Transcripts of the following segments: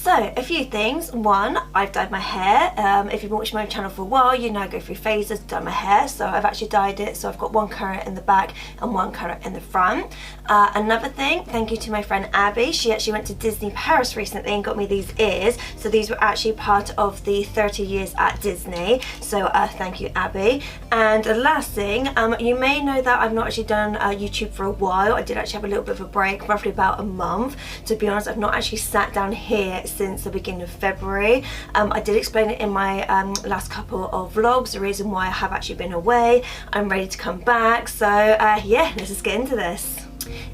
So a few things. One, I've dyed my hair. If you've watched my channel for a while, you know I go through phases to dye my hair. So I've actually dyed it. So I've got one colour in the back and one colour in the front. Another thing, thank you to my friend Abby. She actually went to Disney Paris recently and got me these ears. So these were actually part of the 30 years at Disney. So thank you, Abby. And the last thing, you may know that I've not actually done YouTube for a while. I did actually have a little bit of a break, roughly about a month. To be honest, I've not actually sat down here since the beginning of February. I did explain it in my last couple of vlogs, the reason why I have actually been away. I'm ready to come back. So yeah, let's just get into this.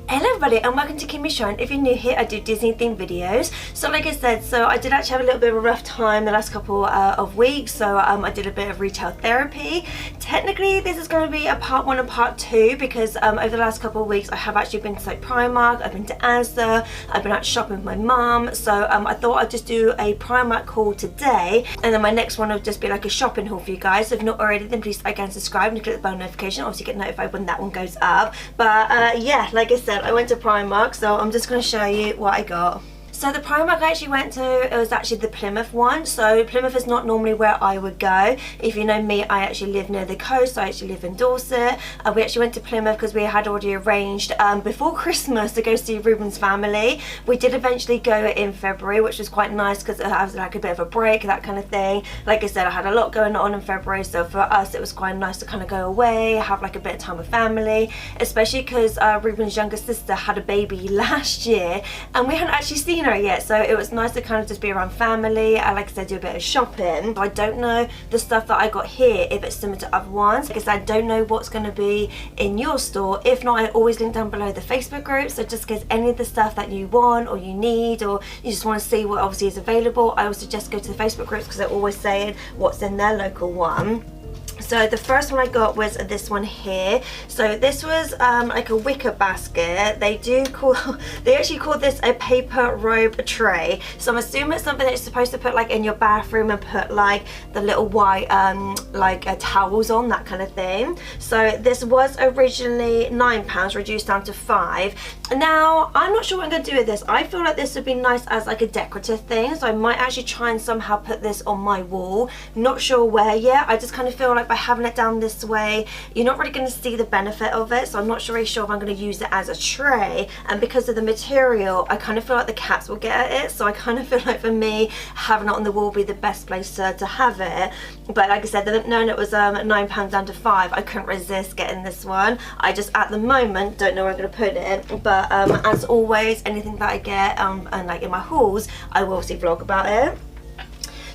Hello everybody and welcome to Kimmy Show. If you're new here, I do Disney themed videos. So like I said, so I did actually have a little bit of a rough time the last couple of weeks. So I did a bit of retail therapy. Technically this is going to be a part 1 and part 2 because over the last couple of weeks I have actually been to like Primark, I've been to Asda, I've been out shopping with my mum. So I thought I'd just do a Primark haul today, and then my next one will just be like a shopping haul for you guys. So if not already, then please like and subscribe and click the bell notification, obviously get notified when that one goes up. But yeah, like I said, I went to Primark, so I'm just going to show you what I got. So the Primark I actually went to, it was actually the Plymouth one. So Plymouth is not normally where I would go. If you know me, I actually live near the coast. I actually live in Dorset. We actually went to Plymouth because we had already arranged before Christmas to go see Reubens' family. We did eventually go in February, which was quite nice because it was like a bit of a break, that kind of thing. Like I said, I had a lot going on in February, so for us it was quite nice to kind of go away, have like a bit of time with family, especially because Reubens' younger sister had a baby last year and we hadn't actually seen her yet, so it was nice to kind of just be around family. I like I said, do a bit of shopping. I don't know the stuff that I got here if it's similar to other ones because I don't know what's going to be in your store. If not, I always link down below the Facebook group, so just in case any of the stuff that you want or you need or you just want to see what obviously is available, I would suggest go to the Facebook groups because they're always saying what's in their local one. So the first one I got was this one here. So this was like a wicker basket. They actually call this a paper robe tray. So I'm assuming it's something that you're supposed to put like in your bathroom and put like the little white towels on, that kind of thing. So this was originally £9, reduced down to £5. Now I'm not sure what I'm going to do with this. I feel like this would be nice as like a decorative thing, so I might actually try and somehow put this on my wall. Not sure where yet. I just kind of feel like by having it down this way, you're not really going to see the benefit of it, so I'm not really sure if I'm going to use it as a tray. And because of the material, I kind of feel like the cats will get at it, so I kind of feel like for me, having it on the wall would be the best place to have it. But like I said, knowing it was £9 down to £5, I couldn't resist getting this one. I just at the moment don't know where I'm going to put it, but as always, anything that I get and like in my hauls, I will obviously vlog about it.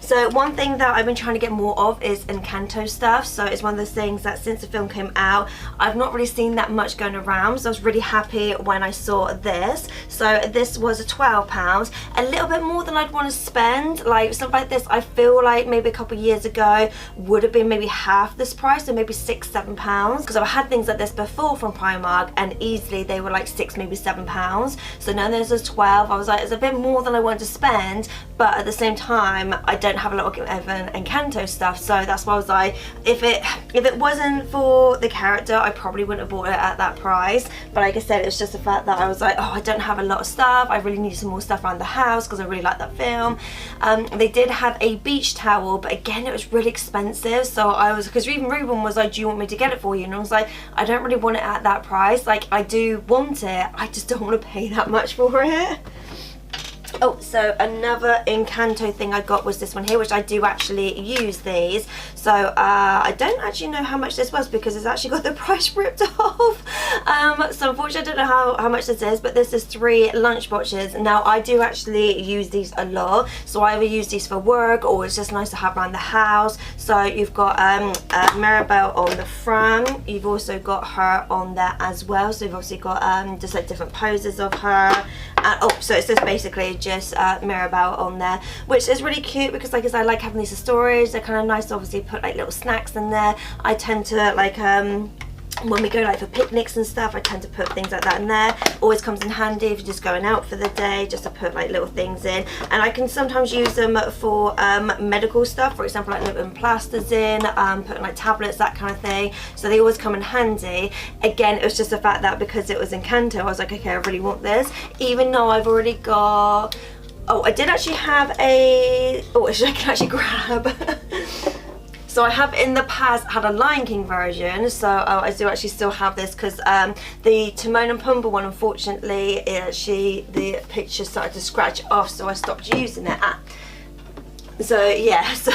So one thing that I've been trying to get more of is Encanto stuff. So it's one of those things that since the film came out, I've not really seen that much going around. So I was really happy when I saw this. So this was £12, a little bit more than I'd want to spend. Like stuff like this, I feel like maybe a couple of years ago would have been maybe half this price, so maybe £6–7. Because I've had things like this before from Primark and easily they were like £6, maybe £7. So now this is 12. I was like, it's a bit more than I wanted to spend, but at the same time, I don't have a lot of Encanto stuff, so that's why I was like, if it wasn't for the character, I probably wouldn't have bought it at that price. But like I said, it was just the fact that I was like, oh, I don't have a lot of stuff, I really need some more stuff around the house because I really like that film. They did have a beach towel, but again, it was really expensive, so I was, because even Reuben was like, do you want me to get it for you? And I was like, I don't really want it at that price. Like, I do want it, I just don't want to pay that much for it. Oh, so another Encanto thing I got was this one here, which I do actually use these. So I don't actually know how much this was because it's actually got the price ripped off. So unfortunately I don't know how much this is, but this is 3 lunch boxes. Now I do actually use these a lot, so I either use these for work or it's just nice to have around the house. So you've got Mirabelle on the front, you've also got her on there as well, so you've obviously got just like different poses of her. Oh, so it's just basically just Mirabelle on there, which is really cute because like I said, I like having these as storage. They're kind of nice to obviously put like little snacks in there. I tend to like when we go like for picnics and stuff, I tend to put things like that in there. Always comes in handy if you're just going out for the day, just to put like little things in. And I can sometimes use them for medical stuff, for example like putting plasters in, putting like tablets, that kind of thing. So they always come in handy. Again, it was just the fact that because it was Encanto, I was like, okay, I really want this, even though I've already got Oh, I did actually have a, which I can actually grab. So I have in the past had a Lion King version, so I do actually still have this because the Timon and Pumbaa one, unfortunately, the picture started to scratch off, so I stopped using it. So yeah, so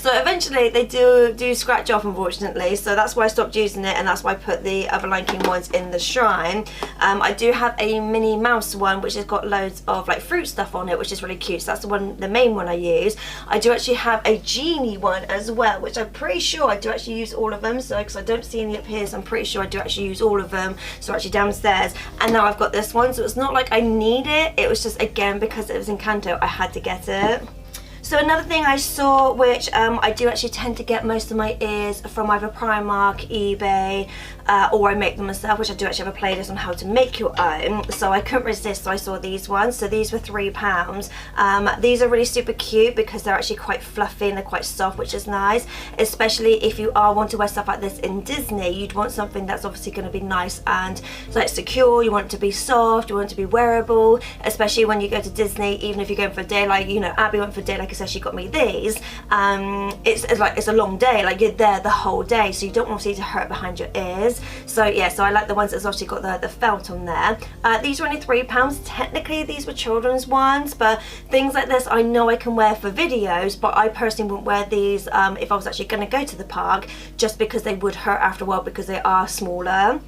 eventually they do scratch off, unfortunately, so that's why I stopped using it, and that's why I put the other Lion King ones in the shrine. I do have a Minnie Mouse one which has got loads of like fruit stuff on it, which is really cute, so that's the main one I use. I do actually have a genie one as well, which I'm pretty sure I do actually use all of them, so because I don't see any up here, so I'm pretty sure I do actually use all of them. So actually downstairs, and now I've got this one, so it's not like I need it, it was just, again, because it was in Kanto, I had to get it. So another thing I saw, which I do actually tend to get most of my ears from either Primark, eBay, or I make them myself, which I do actually have a playlist on how to make your own. So I couldn't resist, so I saw these ones. So these were £3. These are really super cute because they're actually quite fluffy and they're quite soft, which is nice. Especially if you are want to wear stuff like this in Disney, you'd want something that's obviously going to be nice and like secure. You want it to be soft, you want it to be wearable, especially when you go to Disney, even if you're going for a day, like, you know, Abby went for a day, like I said, she got me these. It's a long day, like you're there the whole day, so you don't want to hurt behind your ears. So yeah, so I like the ones that's obviously got the felt on there. These were only £3. Technically these were children's ones, but things like this I know I can wear for videos, but I personally wouldn't wear these if I was actually going to go to the park, just because they would hurt after a while because they are smaller.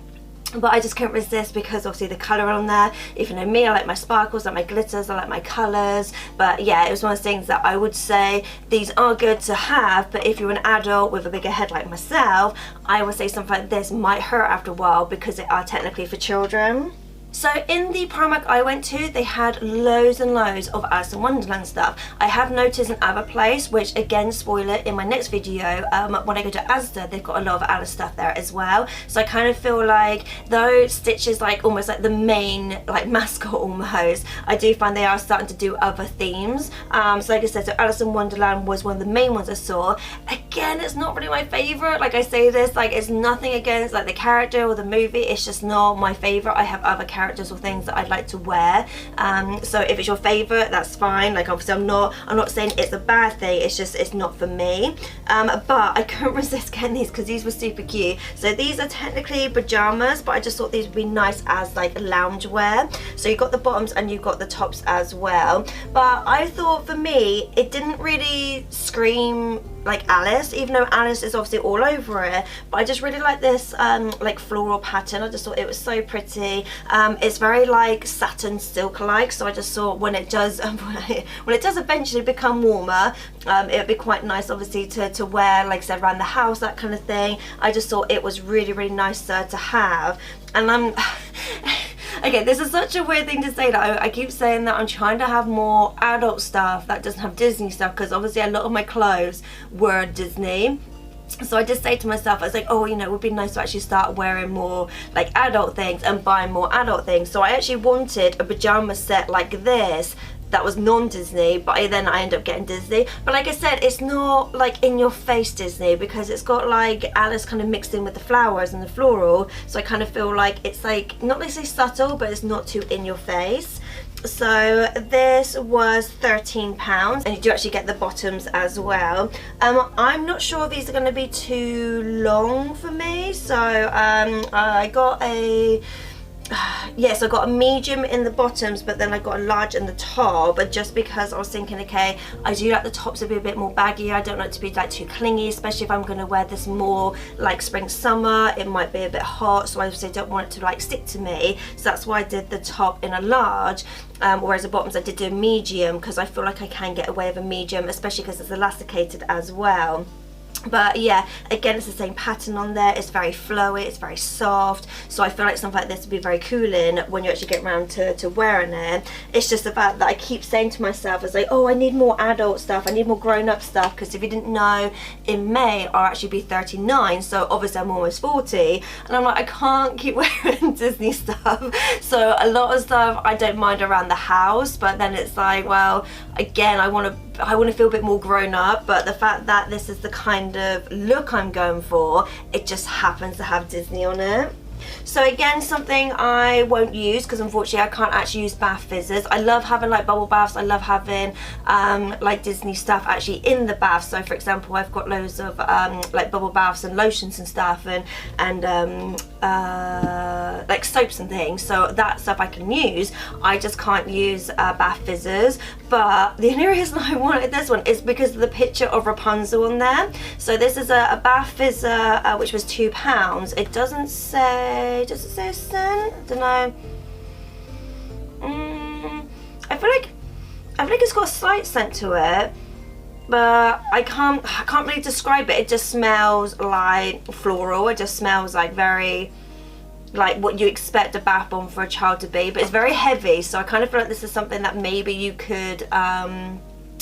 But I just couldn't resist because obviously the colour on there, if you know me, I like my sparkles, I like my glitters, I like my colours. But yeah, it was one of those things that I would say these are good to have, but if you're an adult with a bigger head like myself, I would say something like this might hurt after a while because they are technically for children. So in the Primark I went to, they had loads and loads of Alice in Wonderland stuff. I have noticed another place, which again, spoiler in my next video, when I go to Asda, they've got a lot of Alice stuff there as well. So I kind of feel like though Stitch is like almost like the main like mascot almost, I do find they are starting to do other themes. So like I said, so Alice in Wonderland was one of the main ones I saw. Again, it's not really my favourite. Like I say this, like it's nothing against like the character or the movie, it's just not my favourite. I have other characters or things that I'd like to wear, so if it's your favorite, that's fine. Like obviously I'm not saying it's a bad thing, it's just it's not for me. But I couldn't resist getting these because these were super cute. So these are technically pajamas, but I just thought these would be nice as like lounge wear. So you've got the bottoms and you've got the tops as well, but I thought for me it didn't really scream like Alice, even though Alice is obviously all over it, but I just really like this like floral pattern. I just thought it was so pretty. It's very like satin silk like, so I just thought when it does when it does eventually become warmer, it would be quite nice obviously to wear, like I said, around the house, that kind of thing. I just thought it was really nice to have. And again, this is such a weird thing to say, that I keep saying that I'm trying to have more adult stuff that doesn't have Disney stuff, because obviously a lot of my clothes were Disney. So I just say to myself, I was like, oh, you know, it would be nice to actually start wearing more like adult things and buying more adult things. So I actually wanted a pajama set like this that was non-Disney, but then I ended up getting Disney. But like I said, it's not like in your face Disney, because it's got like Alice kind of mixed in with the flowers and the floral, so I kind of feel like it's like, not necessarily subtle, but it's not too in your face. So this was £13, and you do actually get the bottoms as well. I'm not sure these are going to be too long for me, so I got a yes, I got a medium in the bottoms, but then I got a large in the top. But just because I was thinking, okay, I do like the tops to be a bit more baggy, I don't like to be like too clingy, especially if I'm going to wear this more like spring summer, it might be a bit hot, so I obviously don't want it to like stick to me, so that's why I did the top in a large. Whereas the bottoms I did do a medium, because I feel like I can get away with a medium, especially because it's elasticated as well. But yeah, again, it's the same pattern on there. It's very flowy, it's very soft, so I feel like something like this would be very cooling when you actually get around to wearing it. It's just the fact that I keep saying to myself, it's like, oh, I need more adult stuff, I need more grown-up stuff, because if you didn't know, in May I'll actually be 39, so obviously I'm almost 40, and I'm like, I can't keep wearing Disney stuff. So a lot of stuff I don't mind around the house, but then it's like, well, again, I want to feel a bit more grown up, but the fact that this is the kind of look I'm going for, it just happens to have Disney on it. So again, something I won't use because unfortunately I can't actually use bath fizzers. I love having like bubble baths. I love having like Disney stuff actually in the bath. So for example, I've got loads of like bubble baths and lotions and stuff, and like soaps and things. So that stuff I can use. I just can't use bath fizzers. But the only reason I wanted this one is because of the picture of Rapunzel on there. So this is a bath fizzer which was £2. It doesn't say, does it say a cent? I don't know. I feel like it's got a slight scent to it, but I can't really describe it. It just smells like floral. It just smells like very like what you expect a bath bomb for a child to be, but it's very heavy, so I kind of feel like this is something that maybe you could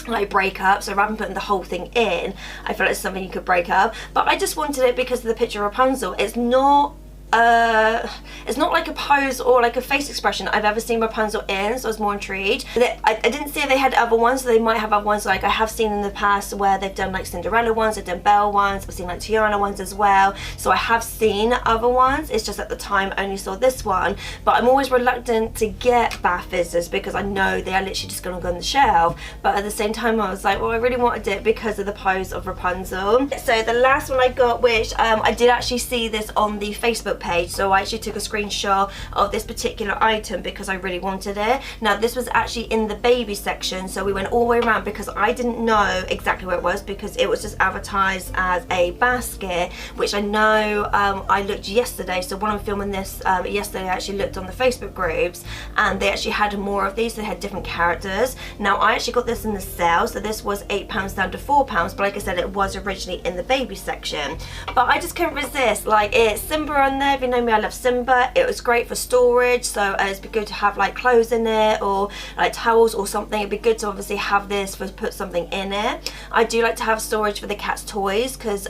like break up. So rather than putting the whole thing in, I feel like it's something you could break up. But I just wanted it because of the picture of Rapunzel. It's not like a pose or like a face expression I've ever seen Rapunzel in, so I was more intrigued. I didn't see they had other ones, so they might have other ones. Like I have seen in the past where they've done like Cinderella ones, they've done Belle ones, I've seen like Tiana ones as well, so I have seen other ones. It's just at the time I only saw this one. But I'm always reluctant to get bath fizzers because I know they are literally just going to go on the shelf, but at the same time I was like, well, I really wanted it because of the pose of Rapunzel. So the last one I got, which I did actually see this on the Facebook page, so I actually took a screenshot of this particular item because I really wanted it. Now this was actually in the baby section, so we went all the way around because I didn't know exactly where it was because it was just advertised as a basket, which I know I looked yesterday. So when I'm filming this yesterday, I actually looked on the Facebook groups and they actually had more of these. They had different characters. Now I actually got this in the sale, so this was £8 down to £4, but like I said, it was originally in the baby section. But I just couldn't resist. Like, it's Simba on there. If you know me, I love Simba. It was great for storage, so it'd be good to have like clothes in it or like towels or something. It'd be good to obviously have this for put something in it. I do like to have storage for the cat's toys because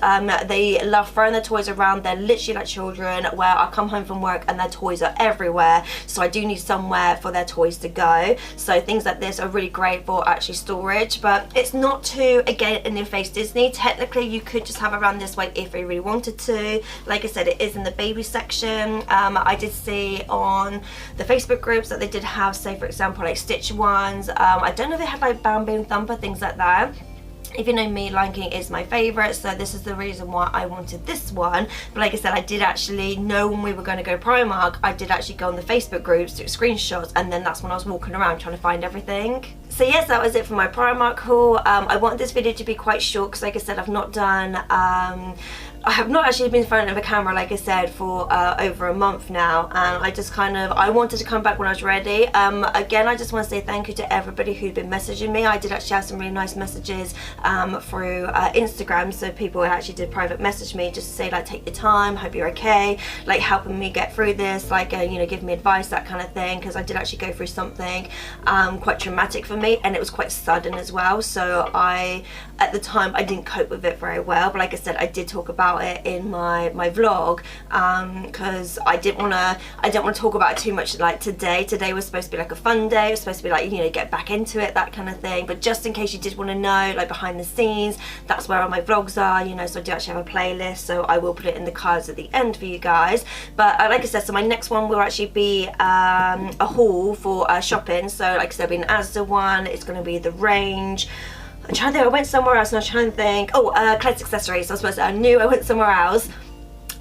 they love throwing their toys around. They're literally like children, where I come home from work and their toys are everywhere, so I do need somewhere for their toys to go. So things like this are really great for actually storage, but it's not too, again, in your face Disney. Technically you could just have it around this way if you really wanted to. Like I said, it is in the baby section. I did see on the Facebook groups that they did have, say for example, like Stitch ones. I don't know if they had like Bambi and Thumper, things like that. If you know me, Lion King is my favourite, so this is the reason why I wanted this one. But like I said, I did actually know when we were going to go Primark, I did actually go on the Facebook groups, took screenshots, and then that's when I was walking around trying to find everything. So yes, that was it for my Primark haul. I want this video to be quite short because like I said, I have not actually been in front of a camera, like I said, for over a month now, and I just I wanted to come back when I was ready. Again, I just want to say thank you to everybody who'd been messaging me. I did actually have some really nice messages through Instagram, so people actually did private message me just to say like, take your time, hope you're okay, like helping me get through this, like you know, give me advice, that kind of thing, because I did actually go through something quite traumatic for me, and it was quite sudden as well. So at the time I didn't cope with it very well, but like I said, I did talk about it in my vlog because I didn't want to talk about it too much. Like today was supposed to be like a fun day. It was supposed to be like, you know, get back into it, that kind of thing. But just in case you did want to know, like behind the scenes, that's where all my vlogs are, you know. So I do actually have a playlist, so I will put it in the cards at the end for you guys. But like I said, so my next one will actually be a haul for shopping. So like I said, it'll be an Asda one. It's going to be the range. I'm trying to think, I went somewhere else and I was trying to think, clothes accessories. I knew I went somewhere else.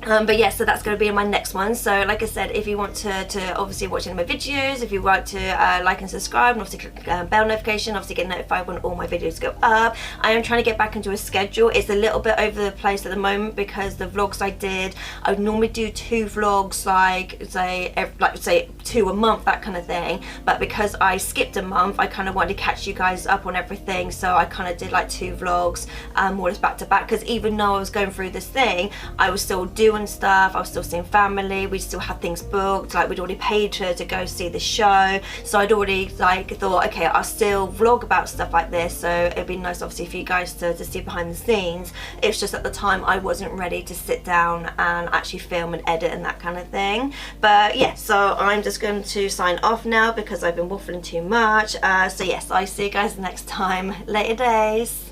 But yeah, so that's going to be in my next one. So like I said, if you want to obviously watch any of my videos, if you want to like and subscribe, and obviously click bell notification, obviously get notified when all my videos go up. I am trying to get back into a schedule. It's a little bit over the place at the moment because the vlogs I would normally do 2 vlogs, like say 2 a month, that kind of thing. But because I skipped a month, I kind of wanted to catch you guys up on everything, so I kind of did like 2 vlogs more or less back to back, because even though I was going through this thing, I was still doing stuff, I was still seeing family, we still had things booked, like we'd already paid to go see the show, so I'd already like thought, okay, I'll still vlog about stuff like this, so it'd be nice obviously for you guys to see behind the scenes. It's just at the time I wasn't ready to sit down and actually film and edit and that kind of thing. But yeah, so I'm just going to sign off now because I've been waffling too much. So yes, I see you guys next time. Later days.